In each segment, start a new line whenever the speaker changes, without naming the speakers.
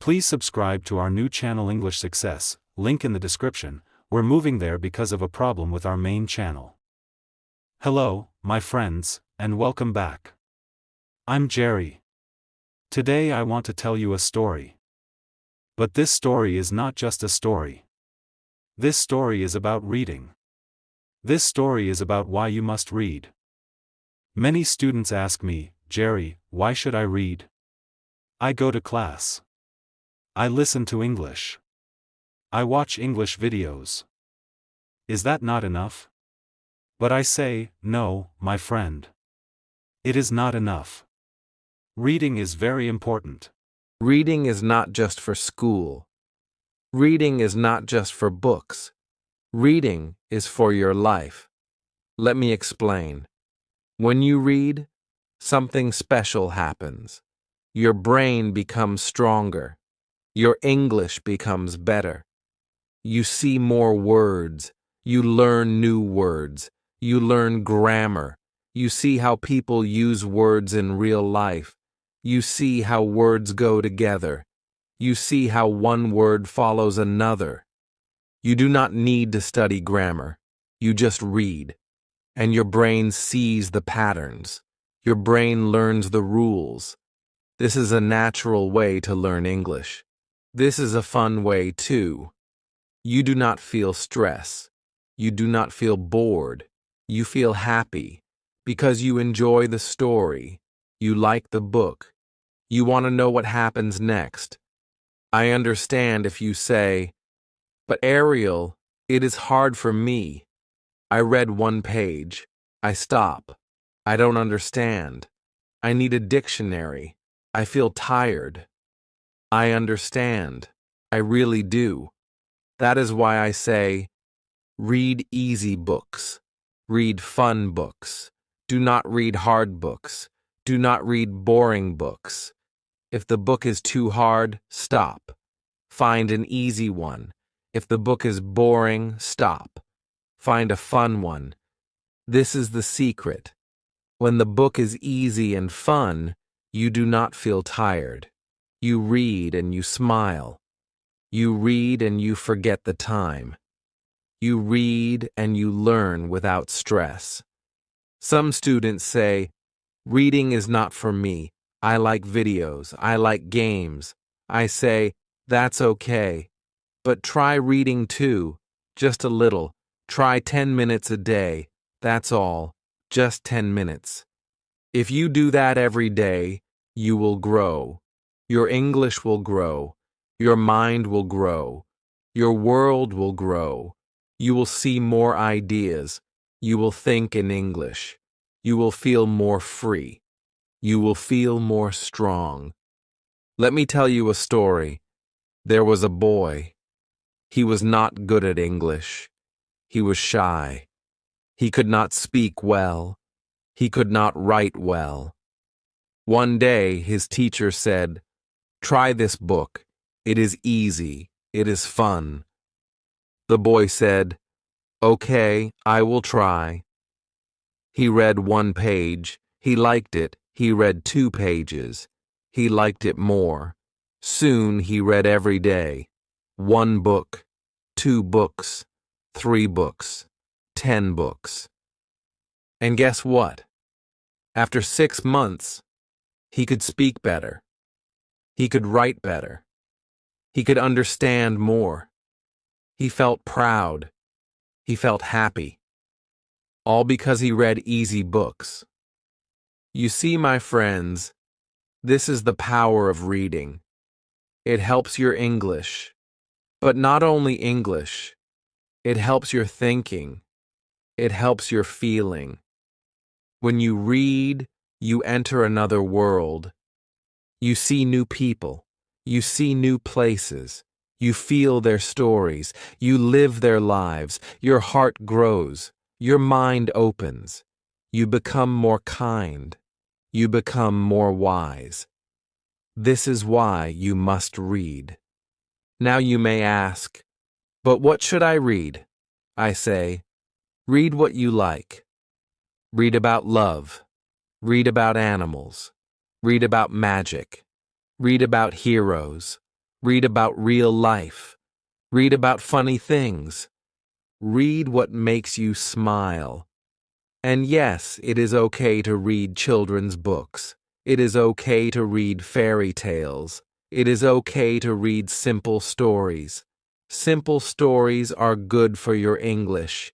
Please subscribe to our new channel English Success, link in the description. We're moving there because of a problem with our main channel. Hello, my friends, and welcome back. I'm Jerry. Today I want to tell you a story. But this story is not just a story. This story is about reading. This story is about why you must read. Many students ask me, Jerry, why should I read? I go to class. I listen to English. I watch English videos. Is that not enough? But I say, no, my friend. It is not enough. Reading is very important.
Reading is not just for school. Reading is not just for books. Reading is for your life. Let me explain. When you read, something special happens. Your brain becomes stronger. Your English becomes better. You see more words. You learn new words. You learn grammar. You see how people use words in real life. You see how words go together. You see how one word follows another. You do not need to study grammar. You just read. And your brain sees the patterns. Your brain learns the rules. This is a natural way to learn English. This is a fun way too. You do not feel stress. You do not feel bored. You feel happy because you enjoy the story. You like the book. You want to know what happens next. I understand if you say, but Ariel, it is hard for me. I read one page. I stop. I don't understand. I need a dictionary. I feel tired. I understand. I really do. That is why I say, read easy books. Read fun books. Do not read hard books. Do not read boring books. If the book is too hard, stop. Find an easy one. If the book is boring, stop. Find a fun one. This is the secret. When the book is easy and fun, you do not feel tired. You read and you smile. You read and you forget the time. You read and you learn without stress. Some students say, reading is not for me. I like videos. I like games. I say, that's okay. But try reading too. Just a little. Try 10 minutes a day. That's all. Just 10 minutes. If you do that every day, you will grow. Your English will grow. Your mind will grow. Your world will grow. You will see more ideas. You will think in English. You will feel more free. You will feel more strong. Let me tell you a story. There was a boy. He was not good at English. He was shy. He could not speak well. He could not write well. One day, his teacher said, try this book. It is easy. It is fun. The boy said, okay, I will try. He read one page. He liked it. He read 2 pages. He liked it more. Soon he read every day. 1 book, 2 books, 3 books, 10 books. And guess what? After 6 months, he could speak better. He could write better. He could understand more. He felt proud. He felt happy. All because he read easy books. You see, my friends, this is the power of reading. It helps your English. But not only English. It helps your thinking. It helps your feeling. When you read, you enter another world. You see new people. You see new places. You feel their stories. You live their lives. Your heart grows. Your mind opens. You become more kind. You become more wise. This is why you must read. Now you may ask, but what should I read? I say, read what you like. Read about love. Read about animals. Read about magic. Read about heroes. Read about real life. Read about funny things. Read what makes you smile. And yes, it is okay to read children's books. It is okay to read fairy tales. It is okay to read simple stories. Simple stories are good for your English.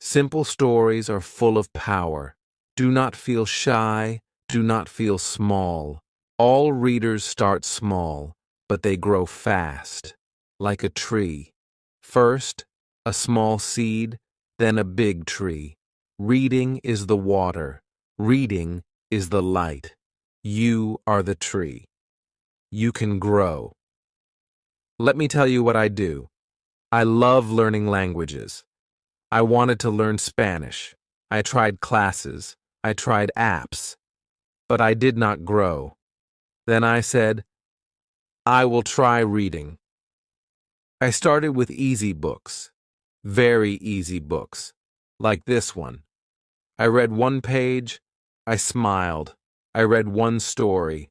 Simple stories are full of power. Do not feel shy. Do not feel small. All readers start small, but they grow fast, like a tree. First, a small seed, then a big tree. Reading is the water. Reading is the light. You are the tree. You can grow. Let me tell you what I do. I love learning languages. I wanted to learn Spanish. I tried classes. I tried apps. But I did not grow. Then I said, I will try reading. I started with easy books. Very easy books. Like this one. I read one page. I smiled. I read one story.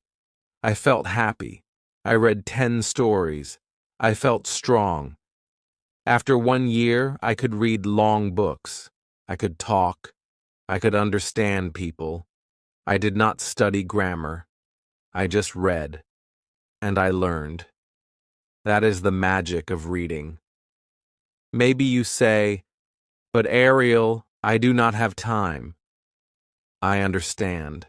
I felt happy. I read 10 stories. I felt strong. After 1 year, I could read long books. I could talk. I could understand people. I did not study grammar. I just read. And I learned. That is the magic of reading. Maybe you say, but Ariel, I do not have time. I understand.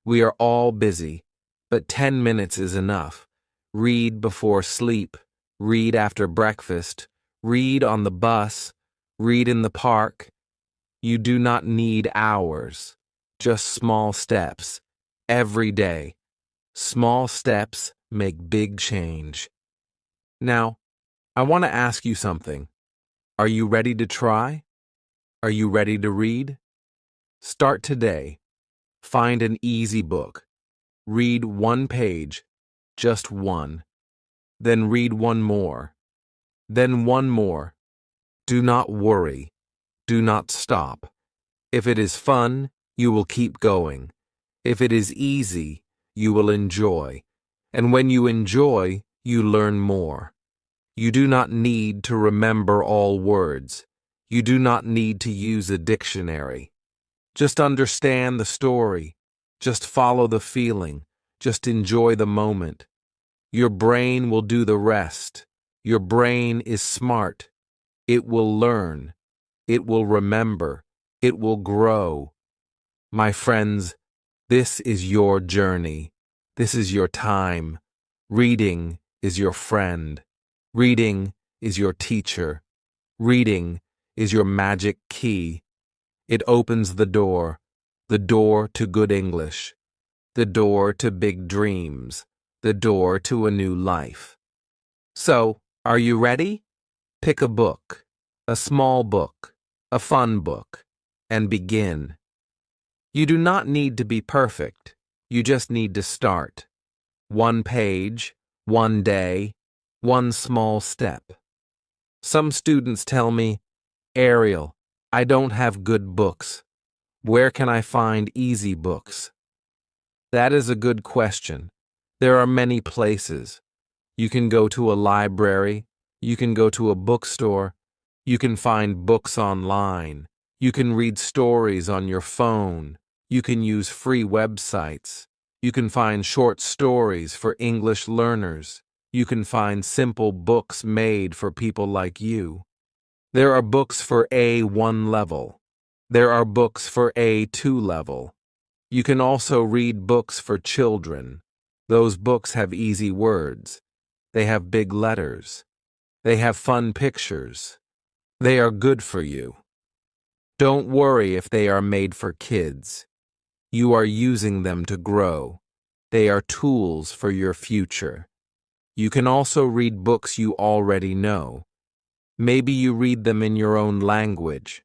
We are all busy, but 10 minutes is enough. Read before sleep. Read after breakfast. Read on the bus. Read in the park. You do not need hours. Just small steps. Every day. Small steps make big change. Now, I want to ask you something. Are you ready to try? Are you ready to read? Start today. Find an easy book. Read one page, just one. Then read one more. Then one more. Do not worry. Do not stop. If it is fun, you will keep going. If it is easy, you will enjoy. And when you enjoy, you learn more. You do not need to remember all words. You do not need to use a dictionary. Just understand the story. Just follow the feeling. Just enjoy the moment. Your brain will do the rest. Your brain is smart. It will learn. It will remember. It will grow. My friends, this is your journey. This is your time. Reading is your friend. Reading is your teacher. Reading is your magic key. It opens the door to good English, the door to big dreams, the door to a new life. So, are you ready? Pick a book, a small book, a fun book, and begin. You do not need to be perfect. You just need to start. One page, one day, one small step. Some students tell me, Ariel, I don't have good books. Where can I find easy books? That is a good question. There are many places. You can go to a library. You can go to a bookstore. You can find books online. You can read stories on your phone. You can use free websites. You can find short stories for English learners. You can find simple books made for people like you. There are books for A1 level. There are books for A2 level. You can also read books for children. Those books have easy words. They have big letters. They have fun pictures. They are good for you. Don't worry if they are made for kids. You are using them to grow. They are tools for your future. You can also read books you already know. Maybe you read them in your own language.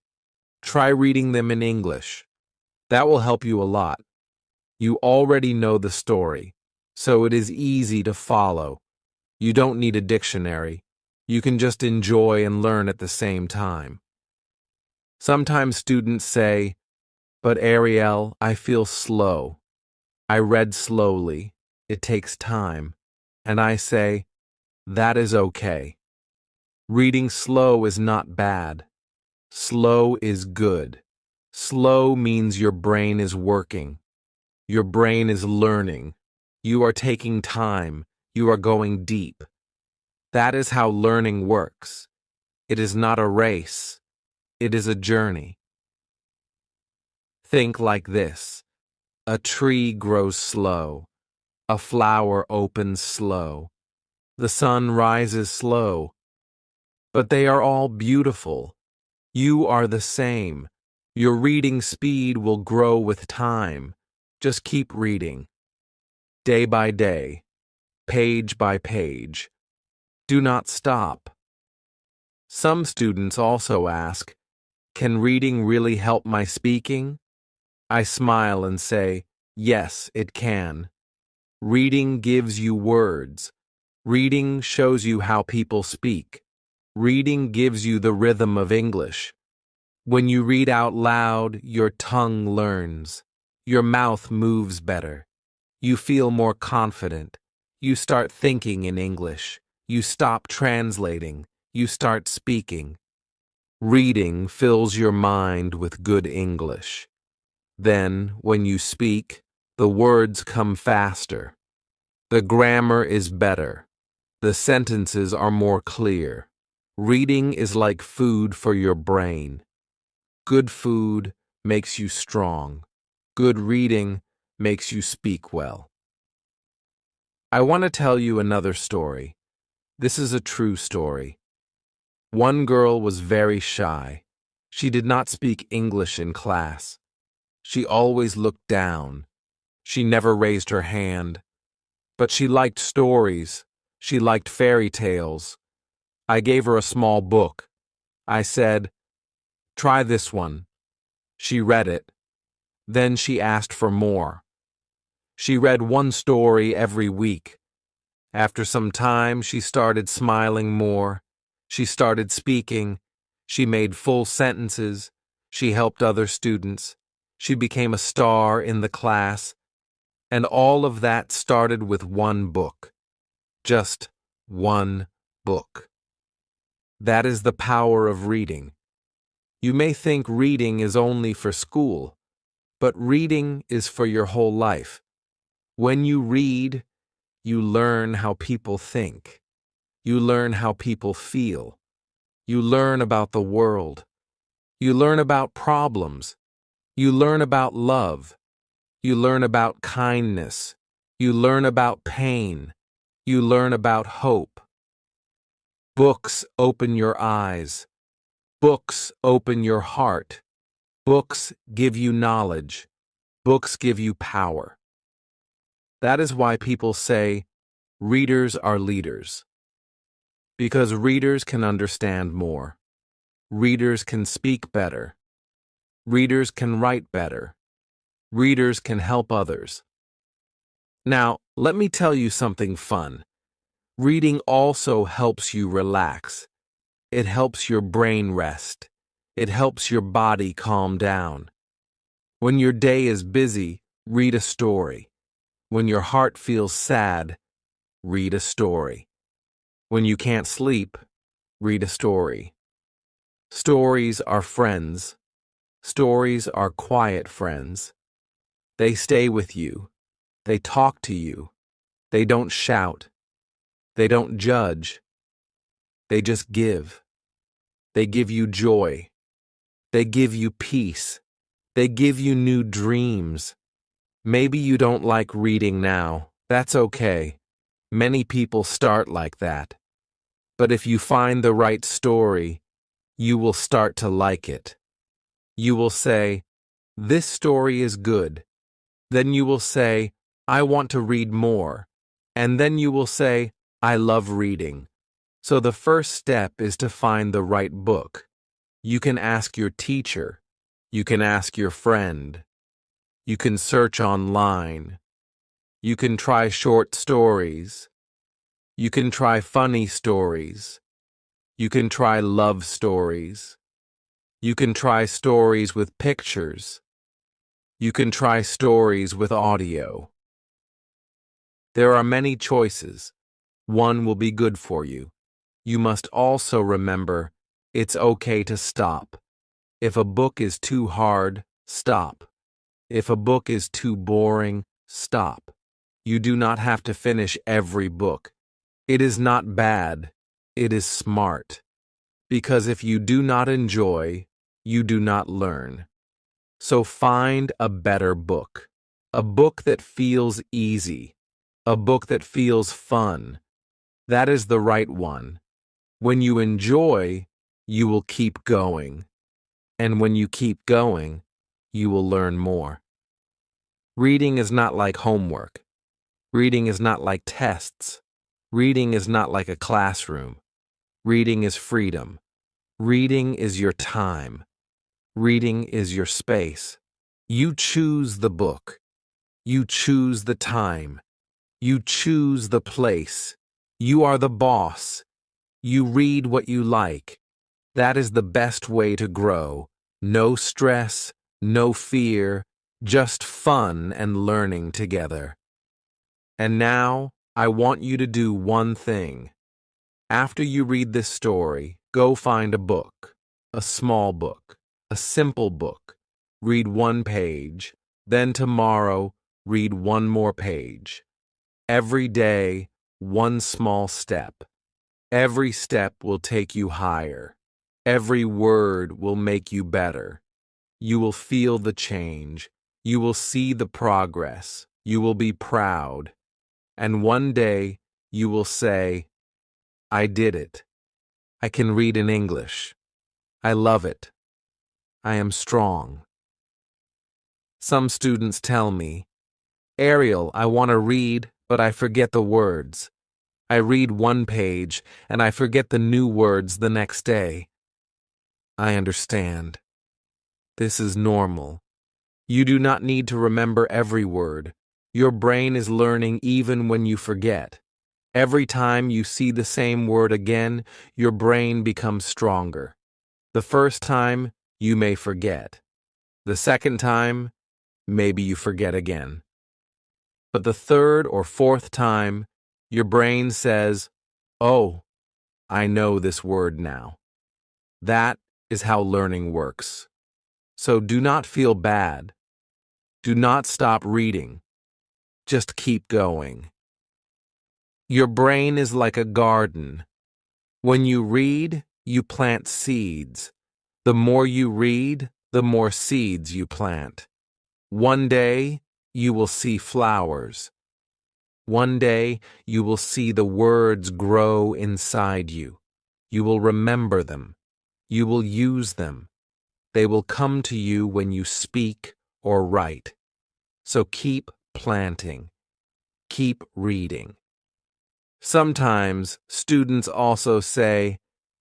Try reading them in English. That will help you a lot. You already know the story, so it is easy to follow. You don't need a dictionary. You can just enjoy and learn at the same time. Sometimes students say, but Ariel, I feel slow. I read slowly. It takes time. And I say, That is okay. Reading slow is not bad. Slow is good. Slow means your brain is working. Your brain is learning. You are taking time. You are going deep. That is how learning works. It is not a race. It is a journey. Think like this. A tree grows slow. A flower opens slow. The sun rises slow. But they are all beautiful. You are the same. Your reading speed will grow with time. Just keep reading. Day by day. Page by page. Do not stop. Some students also ask, "Can reading really help my speaking?" I smile and say, yes, it can. Reading gives you words. Reading shows you how people speak. Reading gives you the rhythm of English. When you read out loud, your tongue learns. Your mouth moves better. You feel more confident. You start thinking in English. You stop translating. You start speaking. Reading fills your mind with good English. Then, when you speak, the words come faster. The grammar is better. The sentences are more clear. Reading is like food for your brain. Good food makes you strong. Good reading makes you speak well. I want to tell you another story. This is a true story. One girl was very shy. She did not speak English in class. She always looked down. She never raised her hand. But she liked stories. She liked fairy tales. I gave her a small book. I said, "Try this one." She read it. Then she asked for more. She read one story every week. After some time, she started smiling more. She started speaking. She made full sentences. She helped other students. She became a star in the class. And all of that started with one book. Just one book. That is the power of reading. You may think reading is only for school, but reading is for your whole life. When you read, you learn how people think. You learn how people feel. You learn about the world. You learn about problems. You learn about love. You learn about kindness. You learn about pain. You learn about hope. Books open your eyes. Books open your heart. Books give you knowledge. Books give you power. That is why people say, readers are leaders. Because readers can understand more. Readers can speak better. Readers can write better. Readers can help others. Now, let me tell you something fun. Reading also helps you relax. It helps your brain rest. It helps your body calm down. When your day is busy, read a story. When your heart feels sad, read a story. When you can't sleep, read a story. Stories are friends. Stories are quiet friends. They stay with you. They talk to you. They don't shout. They don't judge. They just give. They give you joy. They give you peace. They give you new dreams. Maybe you don't like reading now. That's okay. Many people start like that. But if you find the right story, you will start to like it. You will say, "This story is good." Then you will say, "I want to read more." And then you will say, "I love reading." So the first step is to find the right book. You can ask your teacher. You can ask your friend. You can search online. You can try short stories. You can try funny stories. You can try love stories. You can try stories with pictures. You can try stories with audio. There are many choices. One will be good for you. You must also remember it's okay to stop. If a book is too hard, stop. If a book is too boring, stop. You do not have to finish every book. It is not bad, it is smart. Because if you do not enjoy, you do not learn. So find a better book. A book that feels easy. A book that feels fun. That is the right one. When you enjoy, you will keep going. And when you keep going, you will learn more. Reading is not like homework. Reading is not like tests. Reading is not like a classroom. Reading is freedom. Reading is your time. Reading is your space. You choose the book. You choose the time. You choose the place. You are the boss. You read what you like. That is the best way to grow. No stress, no fear, just fun and learning together. And now, I want you to do one thing. After you read this story, go find a book, a small book, a simple book. Read one page, then tomorrow, read one more page. Every day, one small step. Every step will take you higher. Every word will make you better. You will feel the change. You will see the progress. You will be proud. And one day, you will say, I did it. I can read in English. I love it. I am strong. Some students tell me, Ariel, I want to read, but I forget the words. I read one page, and I forget the new words the next day. I understand. This is normal. You do not need to remember every word. Your brain is learning even when you forget. Every time you see the same word again, your brain becomes stronger. The first time, you may forget. The second time, maybe you forget again. But the third or fourth time, your brain says, oh, I know this word now. That is how learning works. So do not feel bad. Do not stop reading. Just keep going. Your brain is like a garden. When you read, you plant seeds. The more you read, the more seeds you plant. One day, you will see flowers. One day, you will see the words grow inside you. You will remember them. You will use them. They will come to you when you speak or write. So keep planting. Keep reading. Sometimes students also say,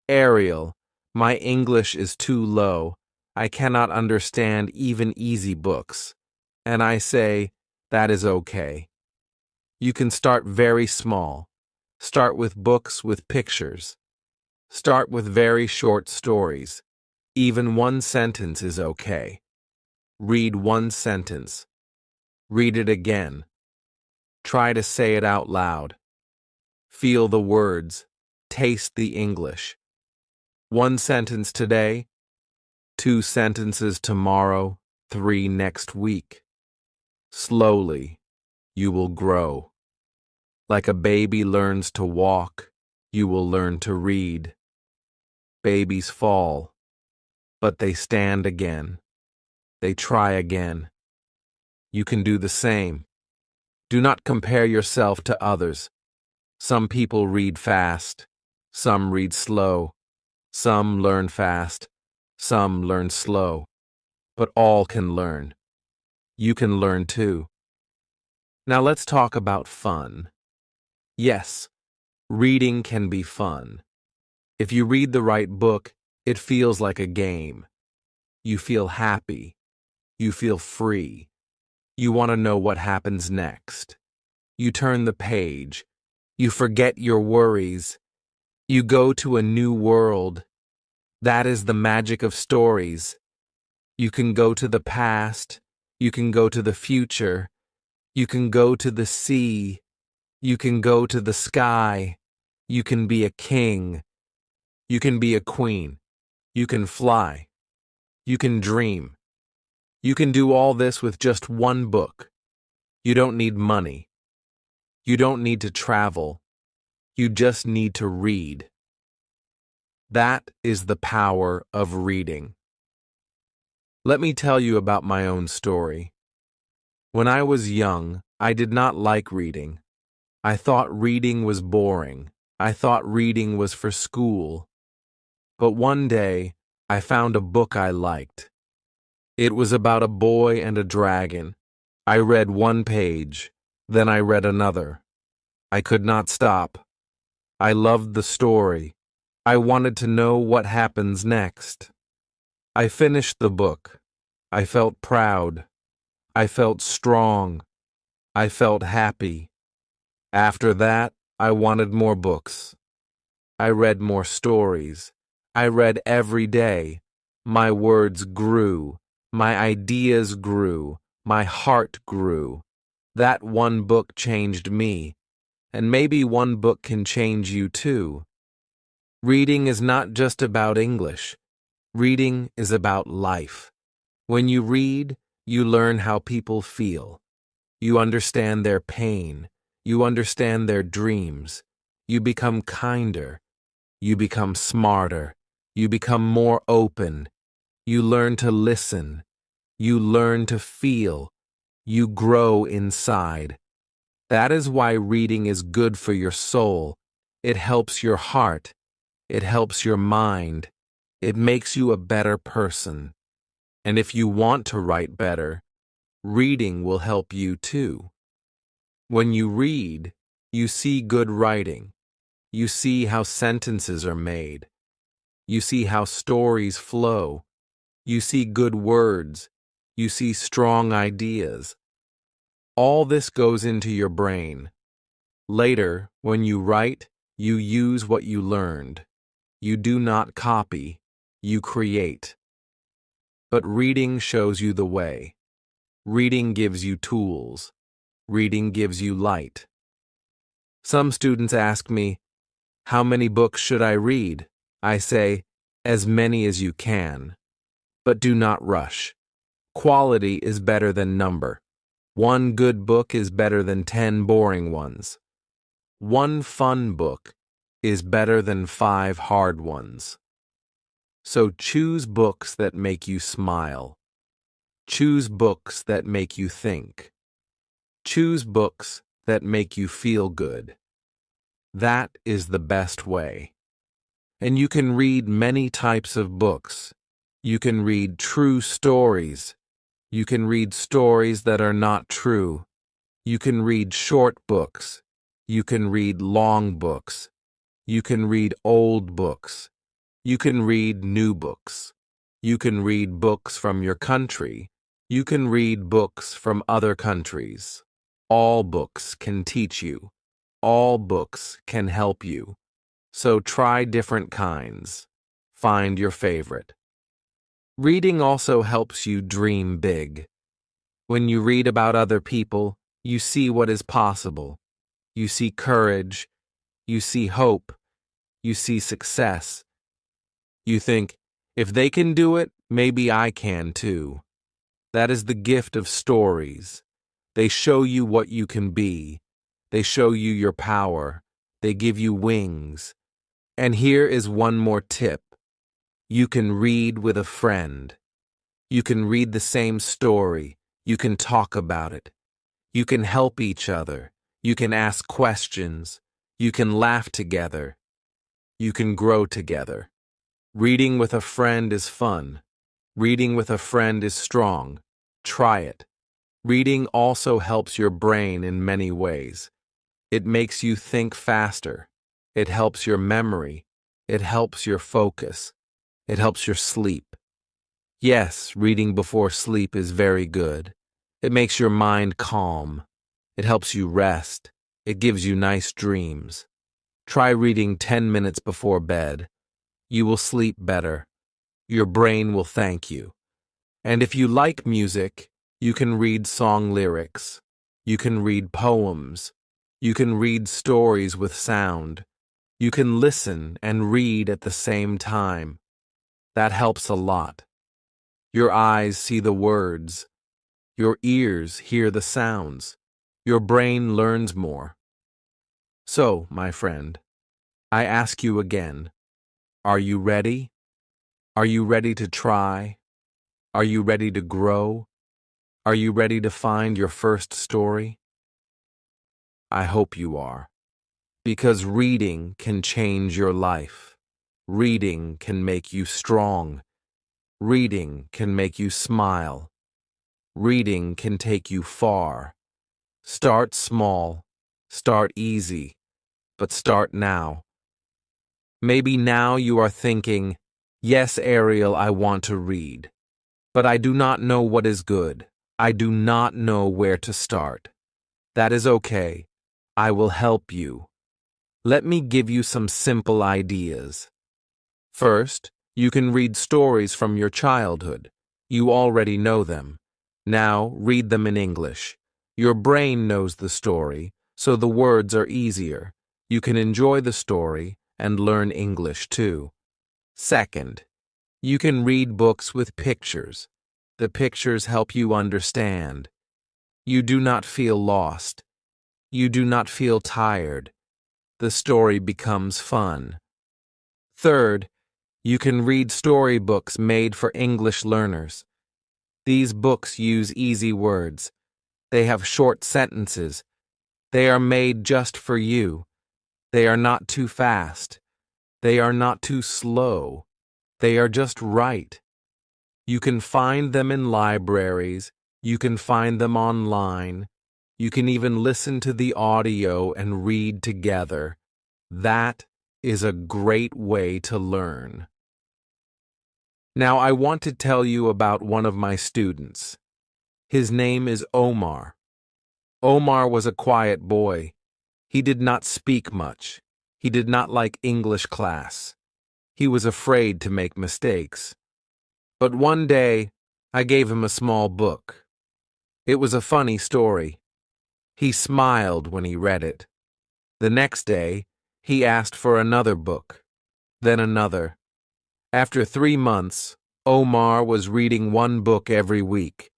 Ariel, my English is too low. I cannot understand even easy books. And I say, that is okay. You can start very small. Start with books with pictures. Start with very short stories. Even one sentence is okay. Read one sentence. Read it again. Try to say it out loud. Feel the words. Taste the English. One sentence today, 2 sentences tomorrow, 3 next week. Slowly, you will grow. Like a baby learns to walk, you will learn to read. Babies fall, but they stand again. They try again. You can do the same. Do not compare yourself to others. Some people read fast. Some read slow. Some learn fast. Some learn slow. But all can learn. You can learn too. Now let's talk about fun. Yes, reading can be fun. If you read the right book, it feels like a game. You feel happy. You feel free. You want to know what happens next. You turn the page. You forget your worries. You go to a new world. That is the magic of stories. You can go to the past. You can go to the future. You can go to the sea. You can go to the sky. You can be a king. You can be a queen. You can fly. You can dream. You can do all this with just one book. You don't need money. You don't need to travel. You just need to read. That is the power of reading. Let me tell you about my own story. When I was young, I did not like reading. I thought reading was boring. I thought reading was for school. But one day, I found a book I liked. It was about a boy and a dragon. I read one page, then I read another. I could not stop. I loved the story. I wanted to know what happens next. I finished the book. I felt proud. I felt strong. I felt happy. After that, I wanted more books. I read more stories. I read every day. My words grew. My ideas grew. My heart grew. That one book changed me, and maybe one book can change you too. Reading is not just about English. Reading is about life. When you read, you learn how people feel. You understand their pain. You understand their dreams. You become kinder. You become smarter. You become more open. You learn to listen. You learn to feel. You grow inside. That is why reading is good for your soul. It helps your heart. It helps your mind. It makes you a better person. And if you want to write better, reading will help you too. When you read, you see good writing. You see how sentences are made. You see how stories flow. You see good words. You see strong ideas. All this goes into your brain. Later, when you write, you use what you learned. You do not copy. You create. But reading shows you the way. Reading gives you tools. Reading gives you light. Some students ask me, how many books should I read? I say, as many as you can. But do not rush. Quality is better than number. One good book is better than 10 boring ones. One fun book is better than 5 hard ones. So choose books that make you smile. Choose books that make you think. Choose books that make you feel good. That is the best way. And you can read many types of books. You can read true stories. You can read stories that are not true. You can read short books. You can read long books. You can read old books. You can read new books. You can read books from your country. You can read books from other countries. All books can teach you. All books can help you. So try different kinds. Find your favorite. Reading also helps you dream big. When you read about other people, you see what is possible. You see courage. You see hope. You see success. You think, if they can do it, maybe I can too. That is the gift of stories. They show you what you can be. They show you your power. They give you wings. And here is one more tip. You can read with a friend. You can read the same story. You can talk about it. You can help each other. You can ask questions. You can laugh together. You can grow together. Reading with a friend is fun. Reading with a friend is strong. Try it. Reading also helps your brain in many ways. It makes you think faster. It helps your memory. It helps your focus. It helps your sleep. Yes, reading before sleep is very good. It makes your mind calm. It helps you rest. It gives you nice dreams. Try reading 10 minutes before bed. You will sleep better. Your brain will thank you. And if you like music, you can read song lyrics. You can read poems. You can read stories with sound. You can listen and read at the same time. That helps a lot. Your eyes see the words. Your ears hear the sounds. Your brain learns more. So, my friend, I ask you again, are you ready? Are you ready to try? Are you ready to grow? Are you ready to find your first story? I hope you are. Because reading can change your life. Reading can make you strong. Reading can make you smile. Reading can take you far. Start small. Start easy. But start now. Maybe now you are thinking, yes, Ariel, I want to read. But I do not know what is good. I do not know where to start. That is okay. I will help you. Let me give you some simple ideas. First, you can read stories from your childhood. You already know them. Now, read them in English. Your brain knows the story, so the words are easier. You can enjoy the story and learn English too. Second, you can read books with pictures. The pictures help you understand. You do not feel lost. You do not feel tired. The story becomes fun. Third, you can read storybooks made for English learners. These books use easy words. They have short sentences. They are made just for you. They are not too fast. They are not too slow. They are just right. You can find them in libraries. You can find them online. You can even listen to the audio and read together. That is a great way to learn. Now I want to tell you about one of my students. His name is Omar. Omar was a quiet boy. He did not speak much. He did not like English class. He was afraid to make mistakes. But one day, I gave him a small book. It was a funny story. He smiled when he read it. The next day, he asked for another book, then another. After 3 months, Omar was reading one book every week.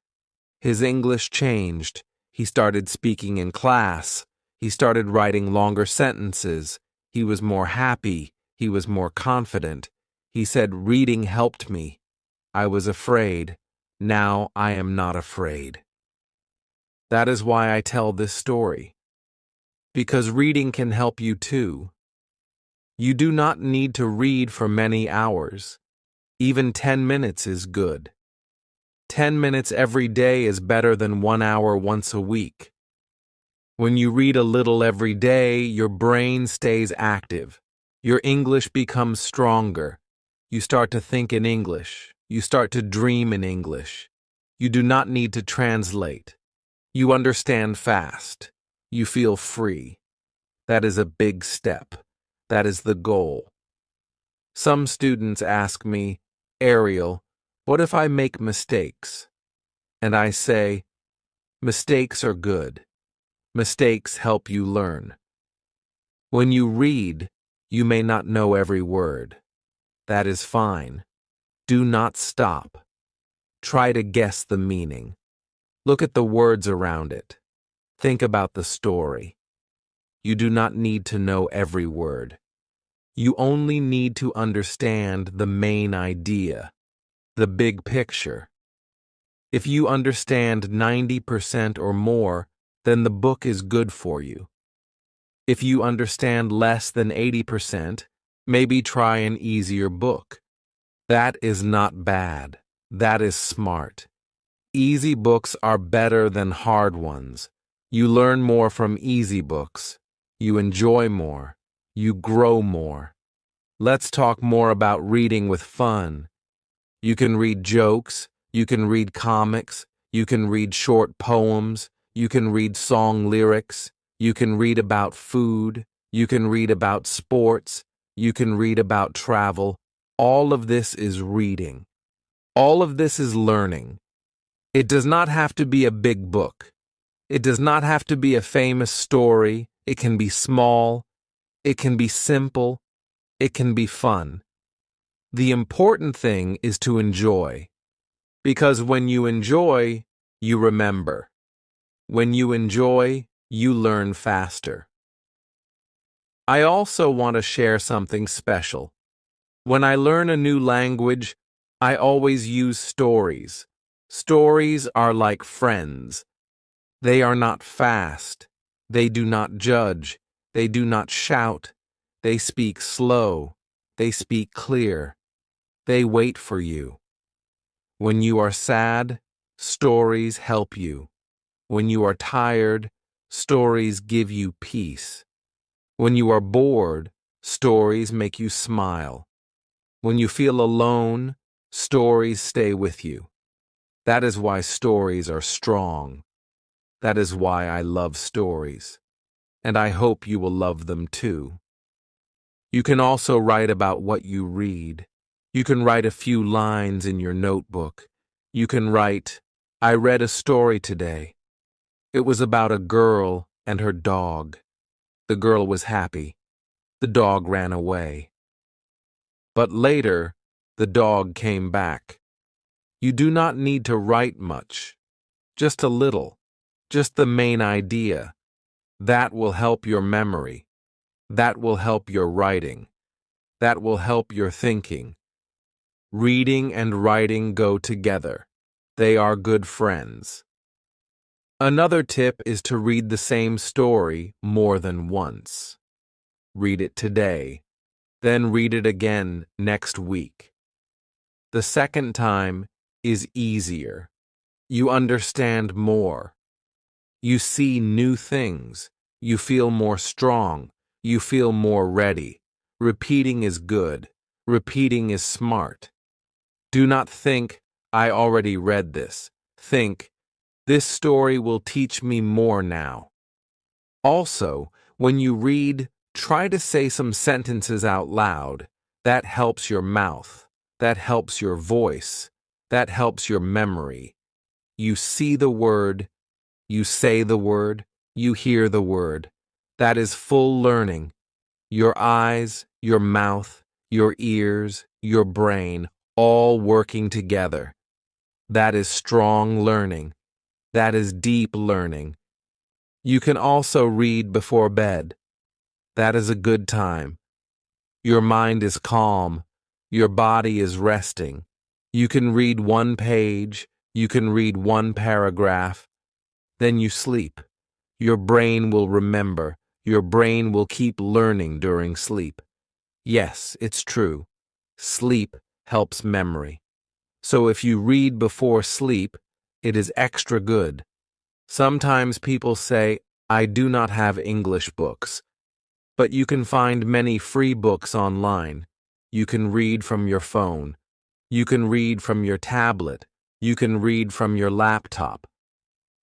His English changed. He started speaking in class. He started writing longer sentences. He was more happy. He was more confident. He said, "Reading helped me. I was afraid. Now I am not afraid." That is why I tell this story. Because reading can help you too. You do not need to read for many hours. Even 10 minutes is good. 10 minutes every day is better than 1 hour once a week. When you read a little every day, your brain stays active. Your English becomes stronger. You start to think in English. You start to dream in English. You do not need to translate. You understand fast. You feel free. That is a big step. That is the goal. Some students ask me, "Ariel, what if I make mistakes?" And I say, mistakes are good. Mistakes help you learn. When you read, you may not know every word. That is fine. Do not stop. Try to guess the meaning. Look at the words around it. Think about the story. You do not need to know every word. You only need to understand the main idea, the big picture. If you understand 90% or more, then the book is good for you. If you understand less than 80%, maybe try an easier book. That is not bad. That is smart. Easy books are better than hard ones. You learn more from easy books. You enjoy more. You grow more. Let's talk more about reading with fun. You can read jokes. You can read comics. You can read short poems. You can read song lyrics. You can read about food. You can read about sports. You can read about travel. All of this is reading. All of this is learning. It does not have to be a big book. It does not have to be a famous story. It can be small. It can be simple. It can be fun. The important thing is to enjoy. Because when you enjoy, you remember. When you enjoy, you learn faster. I also want to share something special. When I learn a new language, I always use stories. Stories are like friends. They are not fast. They do not judge. They do not shout. They speak slow. They speak clear. They wait for you. When you are sad, stories help you. When you are tired, stories give you peace. When you are bored, stories make you smile. When you feel alone, stories stay with you. That is why stories are strong. That is why I love stories. And I hope you will love them too. You can also write about what you read. You can write a few lines in your notebook. You can write, I read a story today. It was about a girl and her dog. The girl was happy. The dog ran away. But later, the dog came back. You do not need to write much. Just a little. Just the main idea. That will help your memory. That will help your writing. That will help your thinking. Reading and writing go together. They are good friends. Another tip is to read the same story more than once. Read it today, then read it again next week. The second time is easier. You understand more. You see new things. You feel more strong. You feel more ready. Repeating is good. Repeating is smart. Do not think, I already read this. Think, this story will teach me more now. Also, when you read, try to say some sentences out loud. That helps your mouth. That helps your voice. That helps your memory. You see the word. You say the word. You hear the word. That is full learning. Your eyes, your mouth, your ears, your brain, all working together. That is strong learning. That is deep learning. You can also read before bed. That is a good time. Your mind is calm. Your body is resting. You can read one page. You can read one paragraph. Then you sleep. Your brain will remember. Your brain will keep learning during sleep. Yes, it's true. Sleep helps memory. So if you read before sleep, it is extra good. Sometimes people say, I do not have English books. But you can find many free books online. You can read from your phone. You can read from your tablet. You can read from your laptop.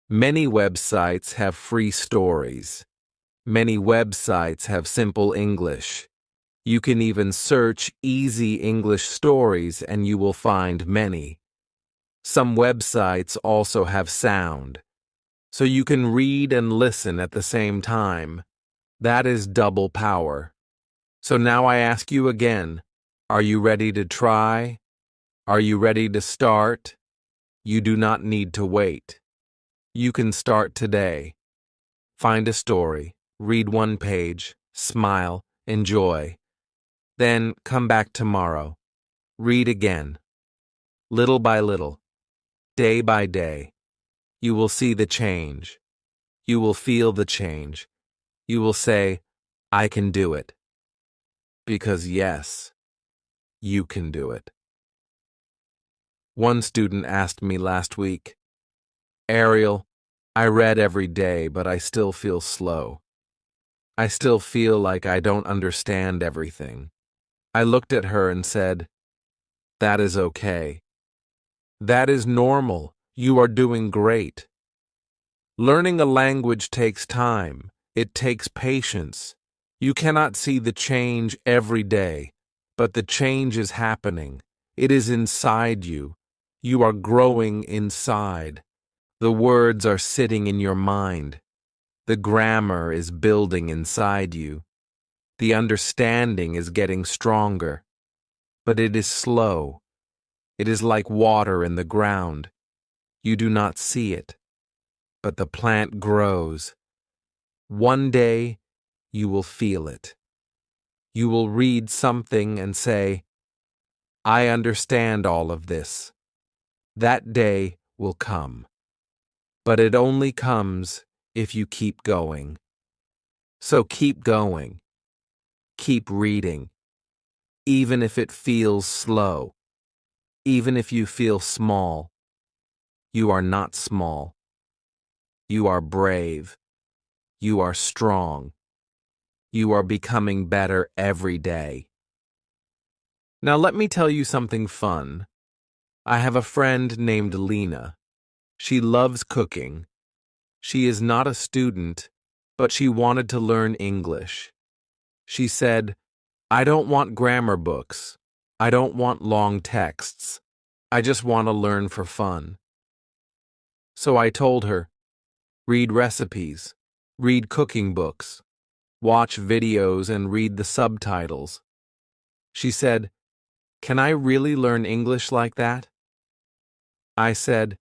Many websites have free stories. Many websites have simple English. You can even search easy English stories and you will find many. Some websites also have sound, so you can read and listen at the same time. That is double power. So now I ask you again, are you ready to try? Are you ready to start? You do not need to wait. You can start today. Find a story, read one page, smile, enjoy. Then come back tomorrow. Read again. Little by little, day by day, you will see the change. You will feel the change. You will say, I can do it. Because yes, you can do it. One student asked me last week, Ariel, I read every day, but I still feel slow. I still feel like I don't understand everything. I looked at her and said, that is okay. That is normal. You are doing great. Learning a language takes time. It takes patience. You cannot see the change every day, but the change is happening. It is inside you. You are growing inside. The words are sitting in your mind. The grammar is building inside you. The understanding is getting stronger. But it is slow. It is like water in the ground. You do not see it, but the plant grows. One day, you will feel it. You will read something and say, I understand all of this. That day will come. But it only comes if you keep going. So keep going. Keep reading. Even if it feels slow. Even if you feel small. You are not small. You are brave. You are strong. You are becoming better every day. Now let me tell you something fun. I have a friend named Lena. She loves cooking. She is not a student, but she wanted to learn English. She said, I don't want grammar books. I don't want long texts. I just want to learn for fun. So I told her, read recipes, read cooking books, watch videos and read the subtitles. She said, can I really learn English like that? I said,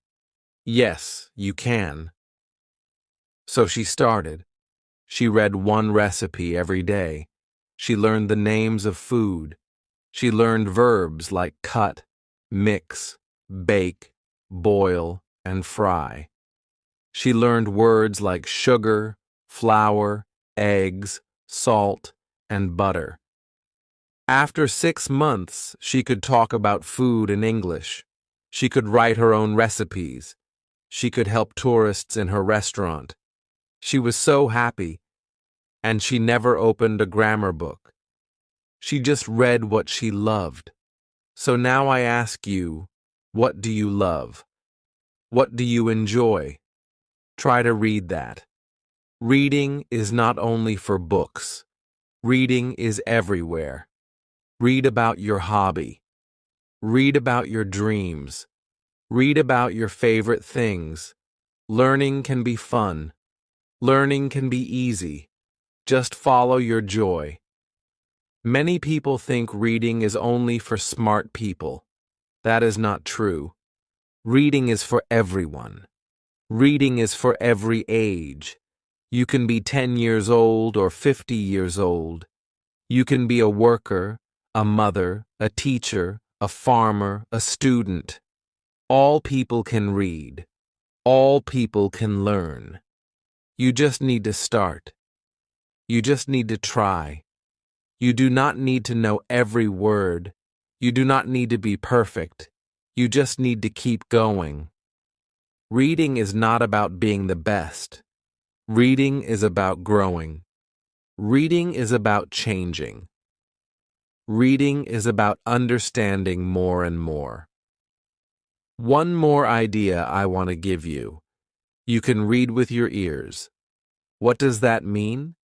yes, you can. So she started. She read one recipe every day. She learned the names of food. She learned verbs like cut, mix, bake, boil, and fry. She learned words like sugar, flour, eggs, salt, and butter. After 6 months, she could talk about food in English. She could write her own recipes. She could help tourists in her restaurant. She was so happy, and she never opened a grammar book. She just read what she loved. So now I ask you, what do you love? What do you enjoy? Try to read that. Reading is not only for books. Reading is everywhere. Read about your hobby. Read about your dreams. Read about your favorite things. Learning can be fun. Learning can be easy. Just follow your joy. Many people think reading is only for smart people. That is not true. Reading is for everyone. Reading is for every age. You can be 10 years old or 50 years old. You can be a worker, a mother, a teacher, a farmer, a student. All people can read. All people can learn. You just need to start. You just need to try. You do not need to know every word. You do not need to be perfect. You just need to keep going. Reading is not about being the best. Reading is about growing. Reading is about changing. Reading is about understanding more and more. One more idea I want to give you. You can read with your ears. What does that mean?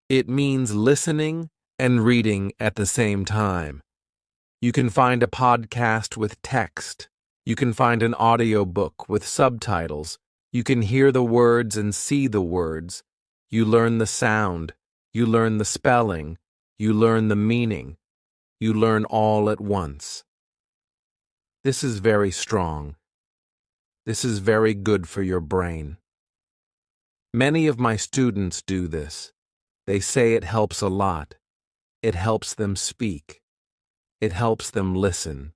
It means listening and reading at the same time. You can find a podcast with text. You can find an audiobook with subtitles. You can hear the words and see the words. You learn the sound. You learn the spelling. You learn the meaning. You learn all at once. This is very strong. This is very good for your brain. Many of my students do this. They say it helps a lot. It helps them speak. It helps them listen.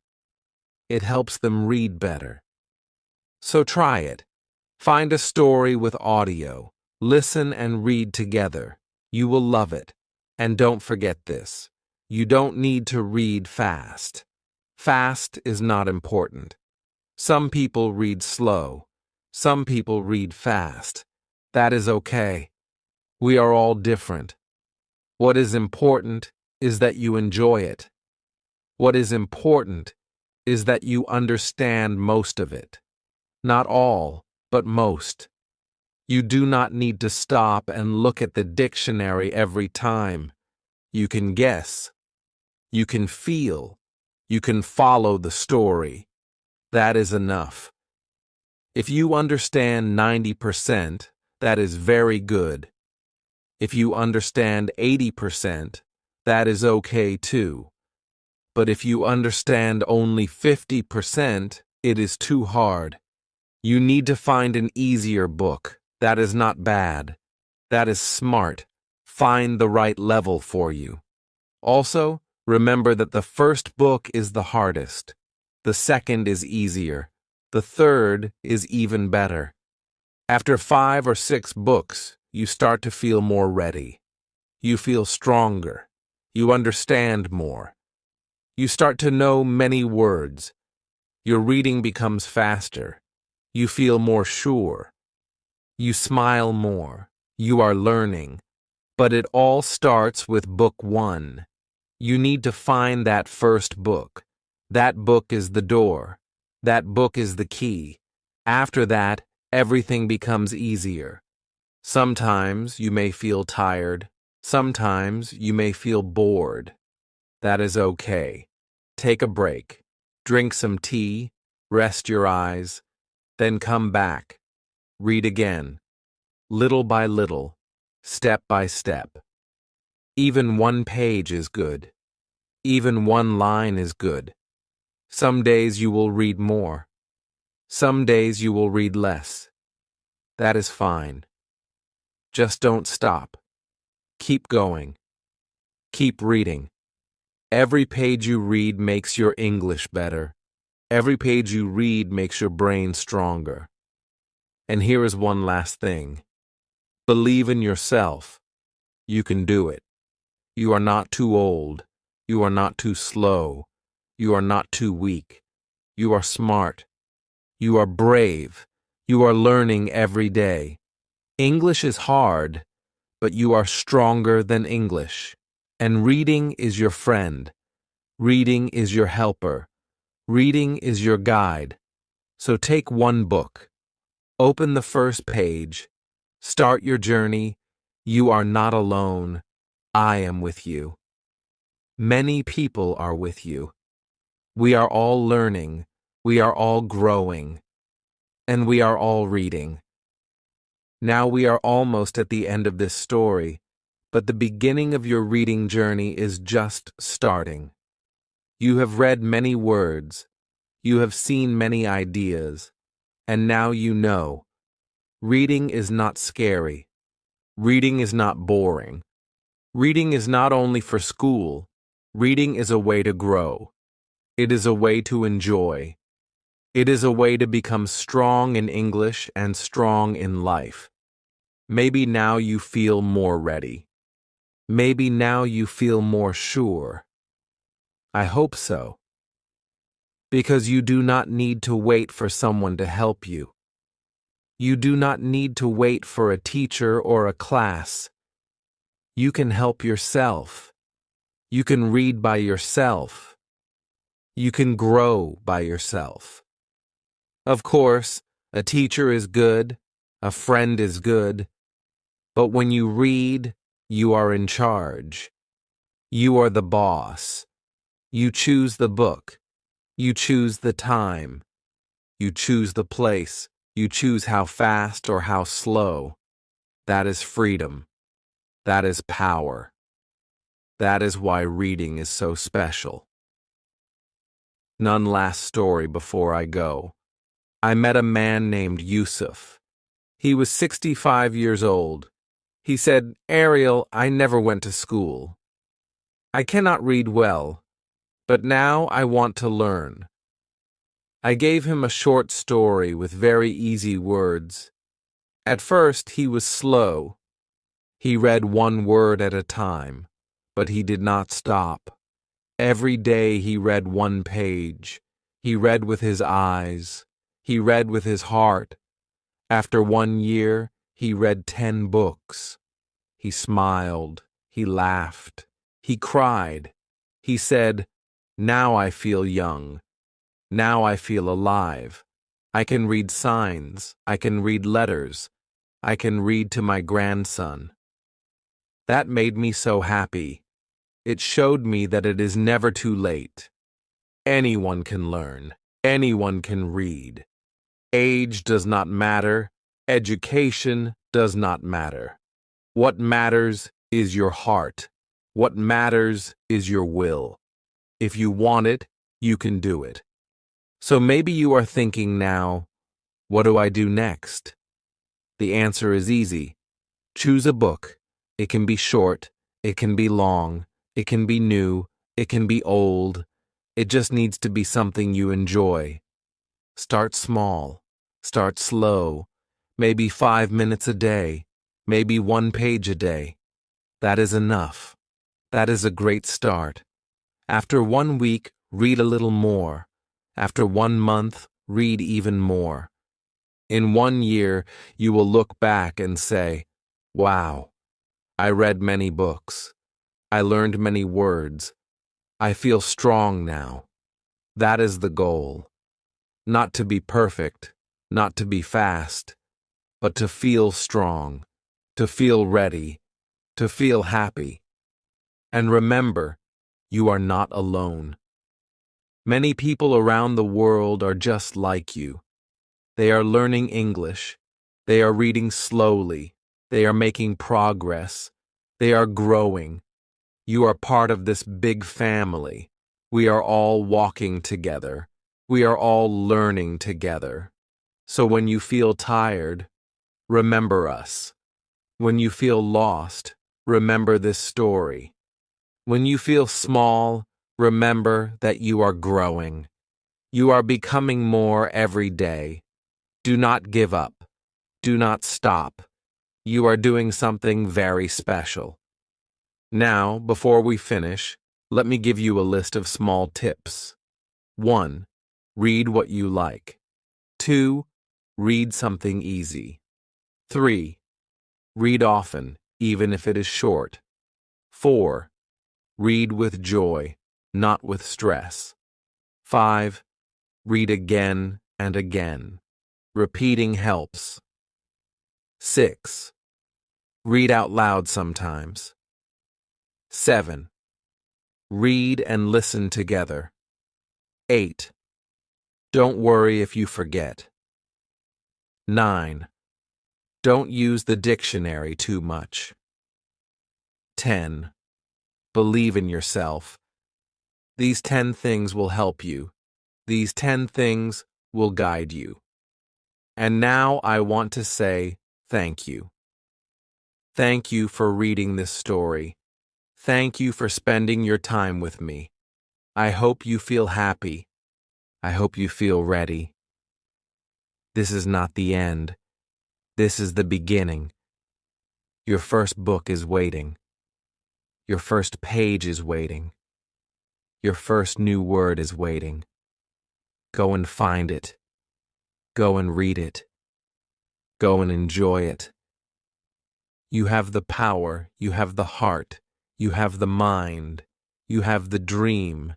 It helps them read better. So try it. Find a story with audio. Listen and read together. You will love it. And don't forget this. You don't need to read fast. Fast is not important. Some people read slow. Some people read fast. That is okay. We are all different. What is important is that you enjoy it. What is important is that you understand most of it. Not all, but most. You do not need to stop and look at the dictionary every time. You can guess. You can feel. You can follow the story. That is enough. If you understand 90%, that is very good. If you understand 80%, that is okay too. But if you understand only 50%, it is too hard. You need to find an easier book. That is not bad. That is smart. Find the right level for you. Also, remember that the first book is the hardest. The second is easier. The third is even better. After 5 or 6 books, you start to feel more ready. You feel stronger. You understand more. You start to know many words. Your reading becomes faster. You feel more sure. You smile more. You are learning. But it all starts with book 1. You need to find that first book. That book is the door. That book is the key. After that, everything becomes easier. Sometimes you may feel tired. Sometimes you may feel bored. That is okay. Take a break. Drink some tea. Rest your eyes. Then come back. Read again. Little by little. Step by step. Even 1 page is good. Even 1 line is good. Some days you will read more. Some days you will read less. That is fine. Just don't stop. Keep going. Keep reading. Every page you read makes your English better. Every page you read makes your brain stronger. And here is one last thing. Believe in yourself. You can do it. You are not too old. You are not too slow. You are not too weak. You are smart. You are brave. You are learning every day. English is hard, but you are stronger than English. And reading is your friend. Reading is your helper. Reading is your guide. So take 1 book. Open the first page. Start your journey. You are not alone. I am with you. Many people are with you. We are all learning. We are all growing. And we are all reading. Now we are almost at the end of this story, but the beginning of your reading journey is just starting. You have read many words. You have seen many ideas. And now you know. Reading is not scary. Reading is not boring. Reading is not only for school. Reading is a way to grow. It is a way to enjoy. It is a way to become strong in English and strong in life. Maybe now you feel more ready. Maybe now you feel more sure. I hope so. Because you do not need to wait for someone to help you. You do not need to wait for a teacher or a class. You can help yourself. You can read by yourself. You can grow by yourself. Of course, a teacher is good, a friend is good, but when you read, you are in charge. You are the boss. You choose the book. You choose the time. You choose the place. You choose how fast or how slow. That is freedom. That is power. That is why reading is so special. One last story before I go. I met a man named Yusuf. He was 65 years old. He said, "Ariel, I never went to school. I cannot read well, but now I want to learn." I gave him a short story with very easy words. At first, he was slow. He read 1 word at a time, but he did not stop. Every day he read 1 page. He read with his eyes. He read with his heart. After 1 year, he read 10 books. He smiled. He laughed. He cried. He said, "Now I feel young. Now I feel alive. I can read signs. I can read letters. I can read to my grandson." That made me so happy. It showed me that it is never too late. Anyone can learn. Anyone can read. Age does not matter. Education does not matter. What matters is your heart. What matters is your will. If you want it, you can do it. So maybe you are thinking now, what do I do next? The answer is easy. Choose a book. It can be short, it can be long, it can be new, it can be old. It just needs to be something you enjoy. Start small. Start slow. Maybe 5 minutes a day. Maybe 1 page a day. That is enough. That is a great start. After 1 week, read a little more. After 1 month, read even more. In 1 year, you will look back and say, wow, I read many books. I learned many words. I feel strong now. That is the goal. Not to be perfect, not to be fast, but to feel strong, to feel ready, to feel happy. And remember, you are not alone. Many people around the world are just like you. They are learning English. They are reading slowly. They are making progress. They are growing. You are part of this big family. We are all walking together. We are all learning together. So when you feel tired, remember us. When you feel lost, remember this story. When you feel small, remember that you are growing. You are becoming more every day. Do not give up. Do not stop. You are doing something very special. Now, before we finish, let me give you a list of small tips. 1. Read what you like. 2. Read something easy. 3. Read often, even if it is short. 4. Read with joy, not with stress. 5. Read again and again. Repeating helps. 6. Read out loud sometimes. 7. Read and listen together. 8. Don't worry if you forget. 9. Don't use the dictionary too much. 10. Believe in yourself. These 10 things will help you. These 10 things will guide you. And now I want to say thank you. Thank you for reading this story. Thank you for spending your time with me. I hope you feel happy. I hope you feel ready. This is not the end. This is the beginning. Your first book is waiting. Your first page is waiting. Your first new word is waiting. Go and find it. Go and read it. Go and enjoy it. You have the power, you have the heart, you have the mind, you have the dream.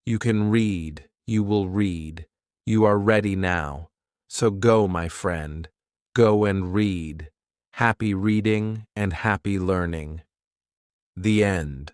You can read, you will read. You are ready now. So go, my friend. Go and read. Happy reading and happy learning. The end.